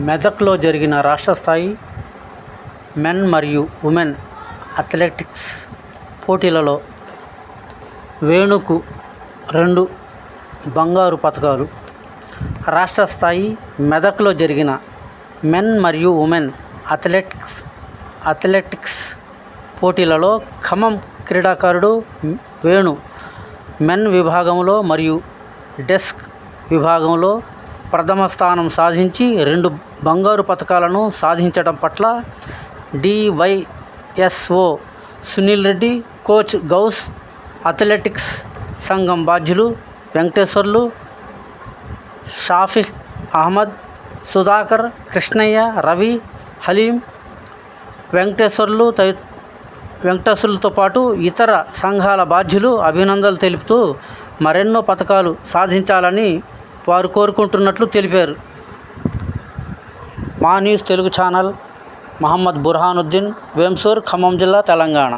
మెదక్లో జరిగిన రాష్ట్ర స్థాయి మెన్ మరియు ఉమెన్ అథ్లెటిక్స్ పోటీలలో వేణుకు 2 బంగారు పతకాలు. రాష్ట్ర స్థాయి మెదక్లో జరిగిన మెన్ మరియు ఉమెన్ అథ్లెటిక్స్ పోటీలలో ఖమ్మం క్రీడాకారుడు వేణు మెన్ విభాగంలో మరియు డిస్క్ విభాగంలో ప్రథమ స్థానం సాధించి 2 బంగారు పతకాలను సాధించడం పట్ల DYSO Sunil Reddy, coach Ghouse, athletics సంఘం బాధ్యులు వెంకటేశ్వర్లు, షాఫిక్ అహ్మద్, సుధాకర్, కృష్ణయ్య, రవి, హలీం, వెంకటేశ్వర్లతో పాటు ఇతర సంఘాల బాధ్యులు అభినందనలు తెలుపుతూ మరెన్నో పతకాలు సాధించాలని వారు కోరుకుంటున్నట్లు తెలిపారు. మా న్యూస్ తెలుగు ఛానల్, మహమ్మద్ బుర్హానుద్దీన్, వేంసూర్, ఖమ్మం జిల్లా, తెలంగాణ.